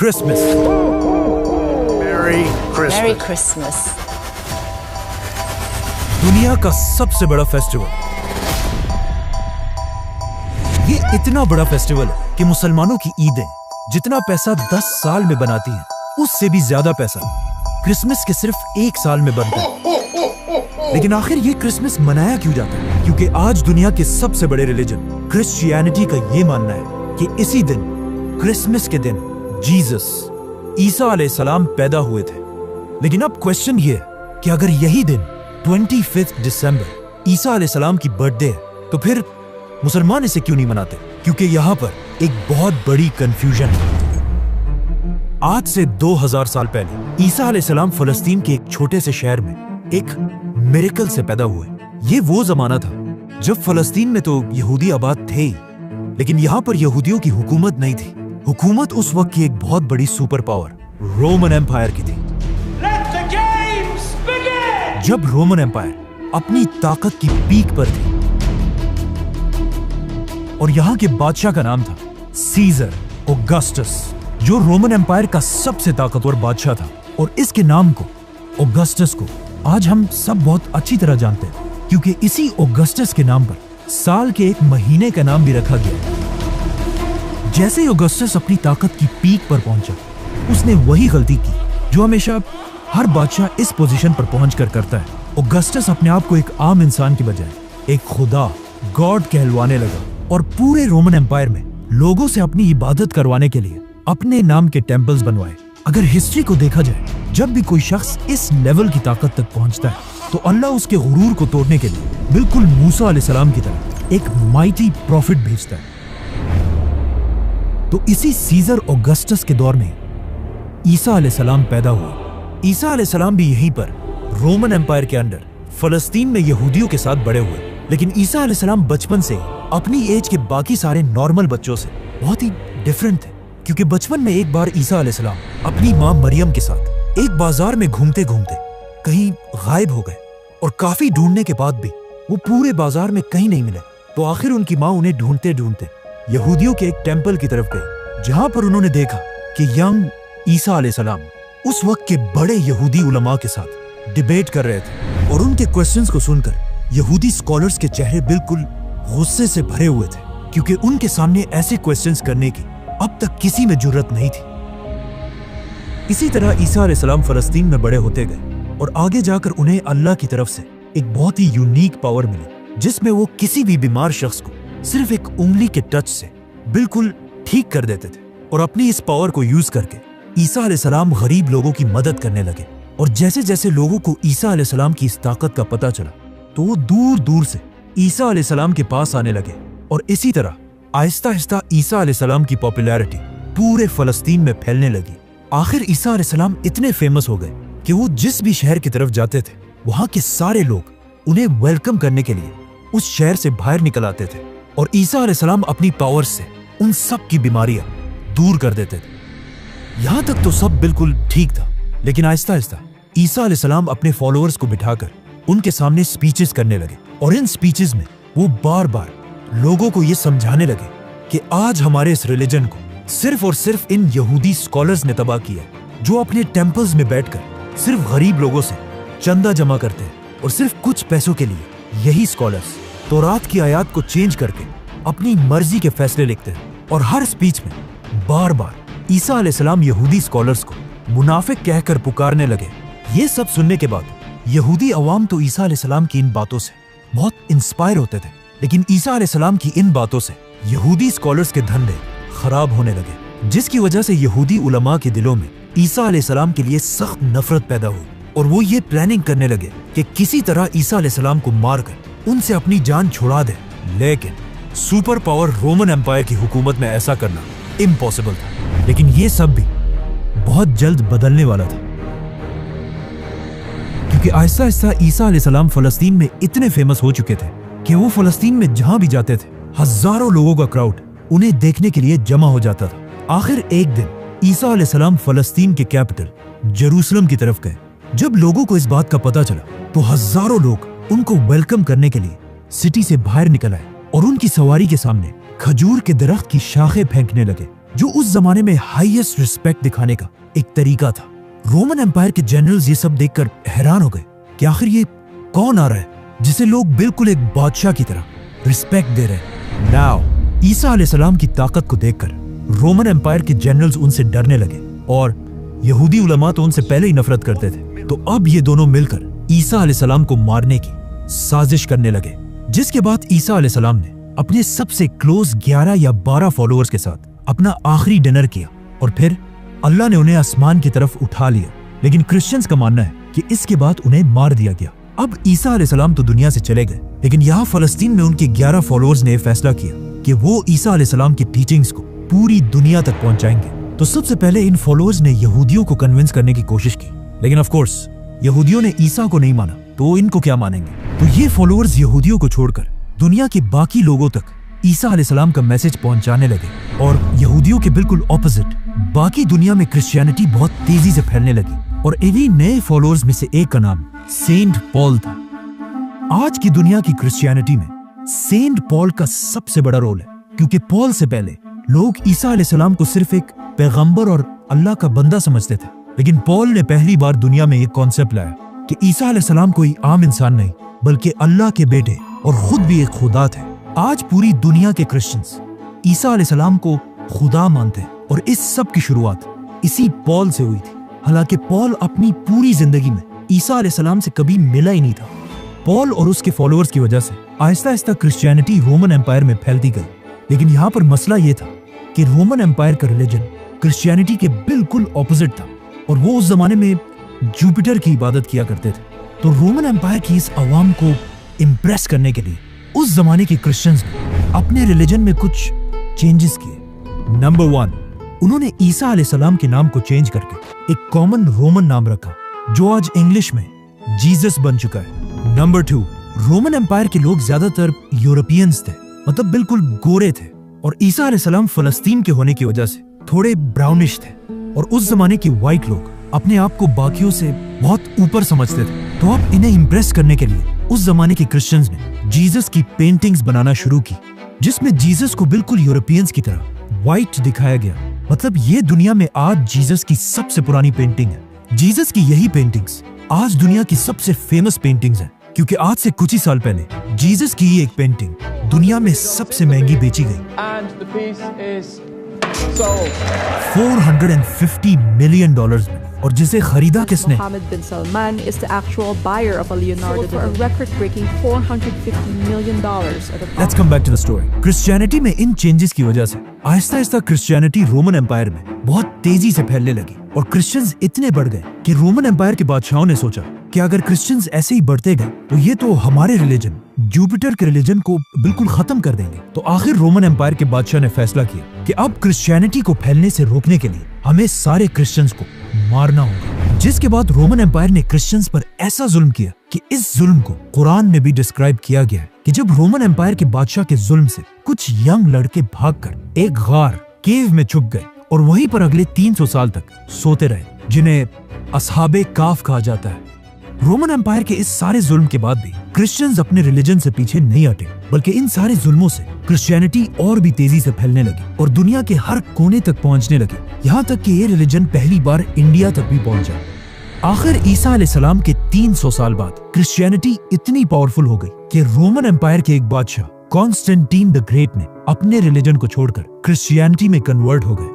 Christmas. Merry Christmas. दुनिया का सबसे बड़ा फेस्टिवल। ये इतना बड़ा फेस्टिवल है कि मुसलमानों की ईदें जितना पैसा 10 साल में बनाती हैं, उससे भी ज्यादा पैसा क्रिसमस के सिर्फ 1 साल में बनता है। लेकिन आखिर ये क्रिसमस मनाया क्यों जाता है? क्योंकि आज दुनिया के सबसे बड़े रिलीजन क्रिश्चियनिटी का ये मानना है कि इसी दिन, क्रिसमस के दिन, जीसस ईसा अलैहिस्सलाम पैदा हुए थे। लेकिन अब क्वेश्चन ये है कि अगर यही दिन 25 दिसंबर ईसा अलैहिस्सलाम की बर्थडे है, तो फिर मुसलमान इसे क्यों नहीं मनाते? क्योंकि यहाँ पर एक बहुत बड़ी कंफ्यूजन है। आज से 2000 साल पहले ईसा अलैहिस्सलाम फलस्तीन के एक छोटे से शहर में एक मिरेकल से पैदा हुए। ये वो जमाना था जब फलस्तीन में तो यहूदी आबाद थे ही, लेकिन यहाँ पर यहूदियों की हुकूमत नहीं थी। हुकूमत उस वक्त की एक बहुत बड़ी सुपर पावर रोमन एम्पायर की थी। जब रोमन एम्पायर अपनी ताकत की पीक पर थी और यहाँ के बादशाह का नाम था सीजर ऑगस्टस, जो रोमन एम्पायर का सबसे ताकतवर बादशाह था। और इसके नाम को, ऑगस्टस को, आज हम सब बहुत अच्छी तरह जानते हैं, क्योंकि इसी ऑगस्टस के नाम पर साल के एक महीने का नाम भी रखा गया है। जैसे ही ऑगस्टस अपनी ताकत की पीक पर पहुंचा, उसने वही गलती की जो हमेशा हर बादशाह इस पोजीशन पर पहुंचकर करता है। ऑगस्टस अपने आप को एक आम इंसान की बजाय एक खुदा, गॉड कहलवाने लगा और पूरे रोमन एम्पायर में लोगों से अपनी इबादत करवाने के लिए अपने नाम के टेम्पल्स बनवाए। अगर हिस्ट्री को देखा जाए, जब भी कोई शख्स इस लेवल की ताकत तक पहुंचता है, तो अल्लाह उसके गुरूर को तोड़ने के लिए बिल्कुल मूसा अलैहिस्सलाम की तरह एक माइटी प्रॉफिट भेजता है। तो इसी सीजर ऑगस्टस के दौर में ईसा अलैहिस्सलाम पैदा हुआ। ईसा अलैहिस्सलाम भी यहीं पर रोमन एम्पायर के अंडर फलस्तीन में यहूदियों के साथ बड़े हुए। लेकिन ईसा अलैहिस्सलाम बचपन से अपनी एज के बाकी सारे नॉर्मल बच्चों से बहुत ही डिफरेंट थे, क्योंकि बचपन में एक बार ईसा अलैहिस्सलाम अपनी माँ मरियम के साथ एक बाजार में घूमते घूमते कहीं गायब हो गए और काफी ढूंढने के बाद भी वो पूरे बाजार में कहीं नहीं मिले। तो आखिर उनकी माँ उन्हें ढूंढते ढूंढते यहूदियों के एक टेम्पल की तरफ गए, जहां पर उन्होंने देखा कि यंग ईसा अलैहिस्सलाम उस वक्त के बड़े यहूदी उलमा के साथ डिबेट कर रहे थे। और उनके क्वेश्चंस को सुनकर यहूदी स्कॉलर्स के चेहरे बिल्कुल गुस्से से भरे हुए थे, क्योंकि उनके सामने ऐसे क्वेश्चंस करने की अब तक किसी में जुर्रत नहीं थी। इसी तरह ईसा अलैहिस्सलाम फलस्तीन में बड़े होते गए और आगे जाकर उन्हें अल्लाह की तरफ से एक बहुत ही यूनिक पावर मिली, जिसमें वो किसी भी बीमार शख्स को सिर्फ एक उंगली के टच से बिल्कुल ठीक कर देते थे। और अपनी इस पावर को यूज करके ईसा अलैहिस्सलाम गरीब लोगों की मदद करने लगे। और जैसे जैसे लोगों को ईसा अलैहिस्सलाम की इस ताकत का पता चला, तो वो दूर दूर से ईसा अलैहिस्सलाम के पास आने लगे। और इसी तरह आहिस्ता आहिस्ता ईसा अलैहिस्सलाम की पॉपुलैरिटी पूरे फलस्तीन में फैलने लगी। आखिर ईसा अलैहिस्सलाम इतने फेमस हो गए कि वो जिस भी शहर की तरफ जाते थे, वहां के सारे लोग उन्हें वेलकम करने के लिए उस शहर से बाहर निकल आते थे। और ईसा अलैहिस्सलाम अपनी पावर से उन सब की बीमारियां दूर कर देते थे। यहां तक तो सब बिल्कुल ठीक था, लेकिन आहिस्ता आहिस्ता ईसा अलैहिस्सलाम अपने फॉलोअर्स को बिठाकर उनके सामने स्पीचेस करने लगे। और इन स्पीचेस में वो बार बार लोगों को ये समझाने लगे कि आज हमारे इस रिलीजन को सिर्फ और सिर्फ इन यहूदी स्कॉलर्स ने तबाह किया है, जो अपने टेम्पल्स में बैठकर सिर्फ गरीब लोगों से चंदा जमा करते हैं। और सिर्फ कुछ पैसों के लिए यही स्कॉलर्स तौरात की आयत को चेंज करके अपनी मर्जी के फैसले लिखते हैं। और हर स्पीच में बार बार ईसा अलैहिस्सलाम यहूदी स्कॉलर्स को मुनाफिक कहकर पुकारने लगे। ये सब सुनने के बाद यहूदी अवाम तो ईसा अलैहिस्सलाम की इन बातों से बहुत इंस्पायर होते थे, लेकिन ईसा अलैहिस्सलाम की इन बातों से यहूदी स्कॉलर्स के धंधे खराब होने लगे, जिसकी वजह से यहूदी उलमा के दिलों में ईसा अलैहिस्सलाम के लिए सख्त नफरत पैदा हुई। और वो ये प्लानिंग करने लगे कि किसी तरह ईसा अलैहिस्सलाम को मारकर उनसे अपनी जान छुड़ा दे। लेकिन सुपर पावर रोमन एम्पायर की हुकूमत में ऐसा करना इम्पॉसिबल था। लेकिन ये सब भी बहुत जल्द बदलने वाला था, क्योंकि आहिस्ता आहिस्ता ईसा अलैहिस्सलाम फलस्तीन में इतने फेमस हो चुके थे कि वो फलस्तीन में जहां भी जाते थे, हजारों लोगों का क्राउड उन्हें देखने के लिए जमा हो जाता था। आखिर एक दिन ईसा अलैहिस्सलाम फलस्तीन के कैपिटल जेरूसलम की तरफ गए। जब लोगों को इस बात का पता चला, तो हजारों लोग उनको वेलकम करने के लिए सिटी से बाहर निकल आए और उनकी सवारी के सामने खजूर के दरख्त की शाखें फेंकने लगे। जो उस जमाने में हाईएस्ट रिस्पेक्ट दिखाने का एक तरीका था। रोमन एम्पायर के जनरल्स ये सब देखकर हैरान हो गए कि आखिर ये कौन आ रहा है जिसे लोग बिल्कुल एक बादशाह की तरह रिस्पेक्ट दे रहे हैं। नाउ ईसा अलैहिस्सलाम की ताकत को देखकर रोमन एम्पायर के जनरल्स उनसे डरने लगे और यहूदी उलमा तो उनसे पहले ही नफरत करते थे। तो अब ये दोनों मिलकर ईसा अलैहिस्सलाम को मारने की साजिश करने लगे, जिसके बाद ईसा अलैहिस्सलाम ने अपने सबसे क्लोज 11 या 12 फॉलोअर्स के साथ अपना आखिरी डिनर किया और फिर अल्लाह ने उन्हें आसमान की तरफ उठा लिया। लेकिन क्रिश्चियंस का मानना है कि इसके बाद उन्हें मार दिया गया। अब ईसा अलैहिस्सलाम तो दुनिया से चले गए, लेकिन यहाँ फलस्तीन में उनके 11 फॉलोअर्स ने फैसला किया कि वो ईसा अलैहिस्सलाम की टीचिंग्स को पूरी दुनिया तक पहुंचाएंगे। तो सबसे पहले इन फॉलोअर्स ने यहूदियों को कन्विंस करने की कोशिश की, लेकिन ऑफ कोर्स यहूदियों ने ईसा को नहीं माना, तो इनको क्या मानेंगे। तो ये फॉलोअर्स यहूदियों को छोड़कर दुनिया के बाकी लोगों तक ईसा अलैहिस्सलाम का मैसेज पहुंचाने लगे और यहूदियों के बिल्कुल ऑपोजिट बाकी दुनिया में क्रिश्चियनिटी बहुत तेजी से फैलने लगी। और इन्हीं नए फॉलोअर्स में से एक का नाम सेंट पॉल था। आज की दुनिया की क्रिश्चियनिटी में सेंट पॉल का सबसे बड़ा रोल है, क्योंकि पॉल से पहले लोग ईसा अलैहिस्सलाम को सिर्फ एक पैगंबर और अल्लाह का बंदा समझते थे, लेकिन पॉल ने पहली बार दुनिया में एक कॉन्सेप्ट लाया कि ईसा अलैहिस्सलाम कोई आम इंसान नहीं बल्कि अल्लाह के बेटे और खुद भी एक खुदा थे। आज पूरी दुनिया के क्रिश्चियंस ईसा अलैहिस्सलाम को खुदा मानते हैं और इस सब की शुरुआत इसी पॉल से हुई थी। हालांकि पॉल अपनी पूरी जिंदगी में ईसा अलैहिस्सलाम से कभी मिला ही नहीं था। पॉल और उसके फॉलोअर्स की वजह से Aahista Aahista Christianity Roman empire में फैलती गई, लेकिन यहाँ पर मसला ये था कि रोमन एम्पायर का रिलीजन क्रिश्चियनिटी के बिल्कुल ऑपोजिट था और वो उस जमाने में जुपिटर की इबादत किया करते थे। तो रोमन एम्पायर की इस अवाम को इम्प्रेस करने के लिए उस जमाने के क्रिश्चियंस ने अपने रिलीजन में कुछ चेंजेस किए। नंबर 1, उन्होंने ईसा अलैहिस्सलाम के नाम को चेंज करके एक कॉमन रोमन नाम रखा जो आज इंग्लिश में जीसस बन चुका है। नंबर 2, रोमन एम्पायर के लोग ज्यादातर यूरोपियंस थे, मतलब बिल्कुल गोरे थे, और ईसा अलैहिस्सलाम फलस्तीन के होने की वजह से थोड़े ब्राउनिश थे और उस जमाने के व्हाइट लोग अपने आप को बाकियों से बहुत ऊपर समझते थे। तो अब इन्हें इम्प्रेस करने के लिए उस जमाने के क्रिश्चियंस ने जीसस की पेंटिंग्स बनाना शुरू की, जिसमें जीसस को बिल्कुल यूरोपियंस की तरह व्हाइट दिखाया गया। मतलब ये दुनिया में आज जीसस की सबसे पुरानी पेंटिंग है। जीसस की यही पेंटिंग्स आज दुनिया की सबसे फेमस पेंटिंग्स हैं, क्योंकि आज से कुछ ही साल पहले जीसस की एक पेंटिंग दुनिया में सबसे महंगी बेची गई $450 मिलियन में, और जिसे खरीदा किसने? Mohammed bin Salman is the actual buyer of a Leonardo for a record-breaking $450 million at the Let's come back to the story. Christianity में इन चेंजेस की वजह से Aahista Aahista Christianity Roman empire में बहुत तेजी से फैलने लगी और क्रिश्चियंस इतने बढ़ गए कि रोमन एम्पायर के बादशाहों ने सोचा कि अगर क्रिश्चियंस ऐसे ही बढ़ते गए तो ये तो हमारे रिलीजन जुपिटर के रिलीजन को बिल्कुल खत्म कर देंगे। तो आखिर रोमन एम्पायर के बादशाह ने फैसला किया कि अब क्रिश्चियनिटी को फैलने से रोकने के लिए हमें सारे क्रिश्चियंस को मारना होगा। जिसके बाद रोमन एम्पायर ने क्रिश्चियंस पर ऐसा जुल्म किया कि इस जुल्म को कुरान में भी डिस्क्राइब किया गया है कि जब रोमन एम्पायर के बादशाह के जुल्म से कुछ यंग लड़के भागकर एक गार केव में छुप गए और वहीं पर अगले 300 साल तक सोते रहे, जिन्हें असहाबे काफ कहा जाता है। रोमन एम्पायर के इस सारे जुल्म के बाद भी क्रिश्चियंस अपने रिलीजन से पीछे नहीं हटे, बल्कि इन सारे जुल्मों से क्रिश्चियनिटी और भी तेजी से फैलने लगी और दुनिया के हर कोने तक पहुंचने लगी, यहाँ तक कि ये रिलीजन पहली बार इंडिया तक भी पहुंचा। आखिर ईसा अलैहिस्सलाम के 300 साल बाद क्रिश्चियनिटी इतनी पावरफुल हो गई कि रोमन एम्पायर के एक बादशाह कॉन्स्टेंटीन द ग्रेट ने अपने रिलीजन को छोड़कर क्रिश्चियनिटी में कन्वर्ट हो गए।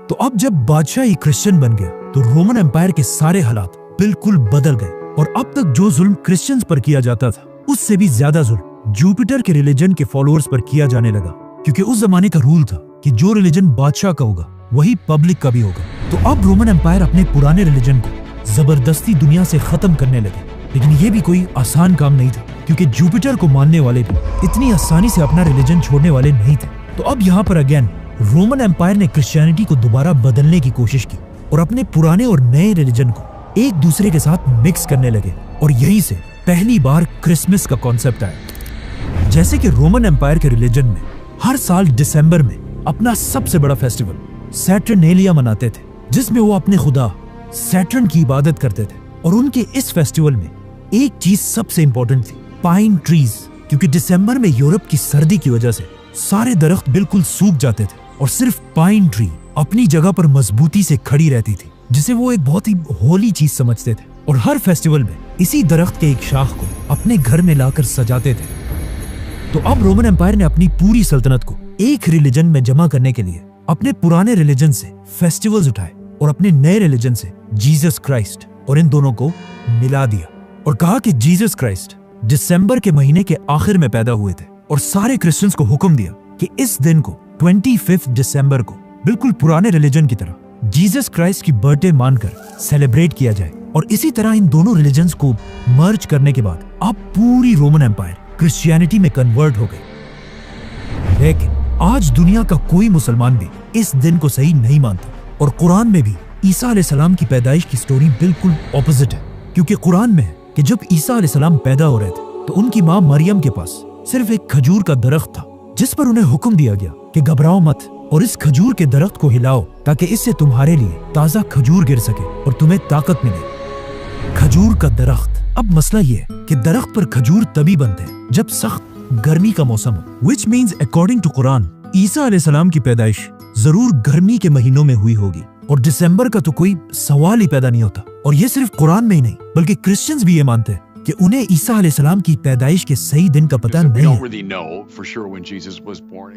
तो अब जब बादशाह ही क्रिश्चियन बन गया तो रोमन एम्पायर के सारे हालात बिल्कुल बदल गए और अब तक जो जुल्म क्रिश्चियंस पर किया जाता था उससे भी ज्यादा जुल्म जुपिटर के रिलीजन के फॉलोअर्स पर किया जाने लगा, क्योंकि उस जमाने का रूल था कि जो रिलीजन बादशाह का होगा वही पब्लिक का भी होगा। तो अब रोमन एम्पायर अपने पुराने रिलीजन को जबरदस्ती दुनिया से खत्म करने लगे, लेकिन ये भी कोई आसान काम नहीं था, क्योंकि जुपिटर को मानने वाले भी इतनी आसानी से अपना रिलीजन छोड़ने वाले नहीं थे। तो अब यहाँ पर अगेन रोमन एम्पायर ने क्रिश्चियनिटी को दोबारा बदलने की कोशिश की और अपने पुराने और नए रिलीजन को एक दूसरे के साथ मिक्स करने लगे, और यहीं से पहली बार क्रिसमस का कॉन्सेप्ट आया। जैसे कि रोमन एम्पायर के रिलीजन में हर साल दिसंबर में अपना सबसे बड़ा फेस्टिवल सैटर्नेलिया मनाते थे, जिसमें वो अपने खुदा सैटर्न की इबादत करते थे। और उनके इस फेस्टिवल में एक चीज सबसे इंपॉर्टेंट थी, पाइन ट्रीज, क्योंकि दिसंबर में यूरोप की सर्दी की वजह से सारे दरख्त बिल्कुल सूख जाते थे और सिर्फ पाइन ट्री अपनी जगह पर मजबूती से खड़ी रहती थी, जिसे वो एक बहुत ही होली चीज समझते थे। और हर फेस्टिवल में इसी दरख्त के एक शाख को अपने घर में लाकर सजाते थे। तो अब रोमन एम्पायर ने अपनी पूरी सल्तनत को एक रिलीजन में जमा करने के लिए अपने पुराने रिलीजन से फेस्टिवल्स उठाए और अपने नए रिलीजन से जीसस क्राइस्ट और इन दोनों को मिला दिया और कहा कि जीसस क्राइस्ट दिसंबर के महीने के आखिर में पैदा हुए थे। और सारे क्रिश्चियंस को हुक्म दिया कि इस दिन को 25 दिसंबर को बिल्कुल पुराने रिलीजन की तरह जीसस क्राइस्ट की बर्थडे मानकर सेलिब्रेट किया जाए। और इसी तरह इन दोनों रिलीजन्स को मर्ज करने के बाद अब पूरी रोमन एम्पायर क्रिश्चियनिटी में कन्वर्ट हो गई। लेकिन आज दुनिया का कोई मुसलमान भी इस दिन को सही नहीं मानता और कुरान में भी ईसा अलैहिस्सलाम की पैदाइश की स्टोरी बिल्कुल ऑपोजिट है। क्योंकि कुरान में है कि जब ईसा अलैहिस्सलाम पैदा हो रहे थे तो उनकी माँ मरियम के पास सिर्फ एक खजूर का दरख्त था, जिस पर उन्हें हुक्म दिया गया कि घबराओ मत और इस खजूर के दरख्त को हिलाओ ताकि इससे तुम्हारे लिए ताजा खजूर गिर सके और तुम्हें ताकत मिले। खजूर का दरख्त। अब मसला ये है कि दरख्त पर खजूर तभी बनते हैं जब सख्त गर्मी का मौसम हो, which means according to Quran ईसा अलैहिस्सलाम की पैदाइश जरूर गर्मी के महीनों में हुई होगी और दिसंबर का तो कोई सवाल ही पैदा नहीं होता। और ये सिर्फ कुरान में ही नहीं बल्कि क्रिश्चियंस भी ये मानते हैं कि उन्हें ईसा अलैहिस्सलाम की पैदाइश के सही दिन का पता नहीं है।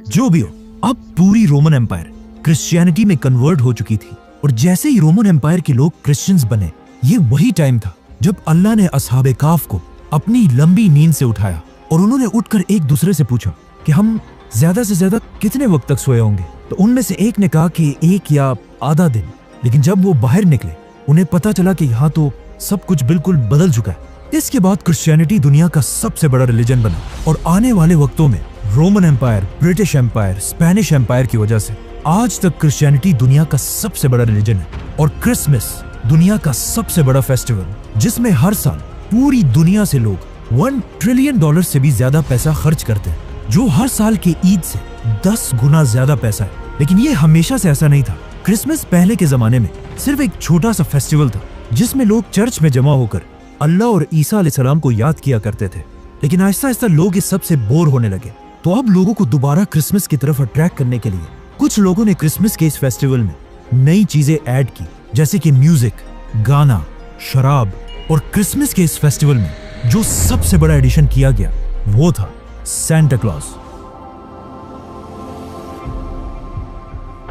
जो भी हो, अब पूरी रोमन एम्पायर क्रिश्चियनिटी में कन्वर्ट हो चुकी थी और जैसे ही रोमन एम्पायर के लोग क्रिश्चियंस बने, ये वही टाइम था जब अल्लाह ने असहाबे काफ को अपनी लंबी नींद से उठाया और उन्होंने उठकर एक दूसरे से पूछा कि हम ज्यादा से ज्यादा कितने वक्त तक सोए होंगे। तो उनमें से एक ने कहा कि 1 या आधा दिन। लेकिन जब वो बाहर निकले उन्हें पता चला कि यहाँ तो सब कुछ बिल्कुल बदल चुका है। इसके बाद क्रिश्चियनिटी दुनिया का सबसे बड़ा रिलीजन बना और आने वाले वक्तों में Roman Empire, British Empire, Spanish Empire की वजह से आज तक क्रिश्चियनिटी दुनिया का सबसे बड़ा रिलीजन है। और क्रिसमस दुनिया का सबसे बड़ा फेस्टिवल जिसमें हर साल पूरी दुनिया से लोग $1 ट्रिलियन से भी ज्यादा पैसा खर्च करते हैं, जो हर साल के ईद से 10 गुना ज्यादा पैसा है। लेकिन ये हमेशा से ऐसा नहीं था। क्रिसमस पहले के जमाने में सिर्फ एक छोटा सा फेस्टिवल था जिसमें लोग चर्च में जमा होकर अल्लाह और ईसा अलैहिस्सलाम को याद किया करते थे। लेकिन आहिस्ता आहिस्ता लोग इस सब से बोर होने लगे। तो अब लोगों को दोबारा क्रिसमस की तरफ अट्रैक्ट करने के लिए कुछ लोगों ने क्रिसमस के इस फेस्टिवल में नई चीजें ऐड की, जैसे कि म्यूजिक, गाना, शराब। और क्रिसमस के इस फेस्टिवल में जो सबसे बड़ा एडिशन किया गया वो था सेंटा क्लॉज,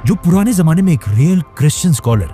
जो पुराने जमाने में एक real Christian scholar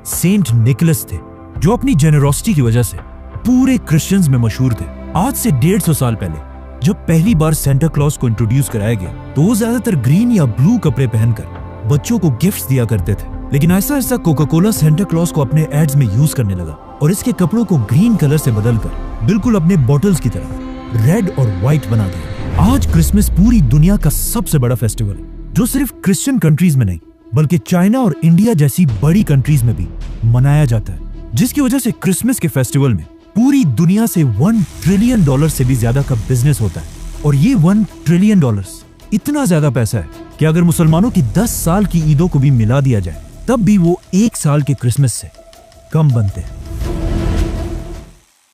Saint Nicholas थे, जो अपनी जेनरोसिटी की वजह से पूरे क्रिश्चियंस में मशहूर थे। आज से 150 साल पहले जब पहली बार सेंटा क्लॉज को इंट्रोड्यूस कराया गया तो वो ज्यादातर ग्रीन या ब्लू कपड़े पहनकर बच्चों को गिफ्ट्स दिया करते थे। लेकिन ऐसा ऐसा कोका कोला सेंटा क्लॉज को अपने एड्स में यूज करने लगा और इसके कपड़ों को ग्रीन कलर से बदलकर बिल्कुल अपने बॉटल्स की तरह रेड और व्हाइट बना दिया। आज क्रिसमस पूरी दुनिया का सबसे बड़ा फेस्टिवल है, जो सिर्फ क्रिश्चियन कंट्रीज में नहीं बल्कि चाइना और इंडिया जैसी बड़ी कंट्रीज में भी मनाया जाता है, जिसकी वजह से क्रिसमस के फेस्टिवल में पूरी दुनिया से $1 ट्रिलियन से भी ज्यादा का बिजनेस होता है। और ये $1 ट्रिलियन इतना ज्यादा पैसा है कि अगर मुसलमानों की 10 साल की ईदों को भी मिला दिया जाए तब भी वो 1 साल के क्रिसमस से कम बनते हैं।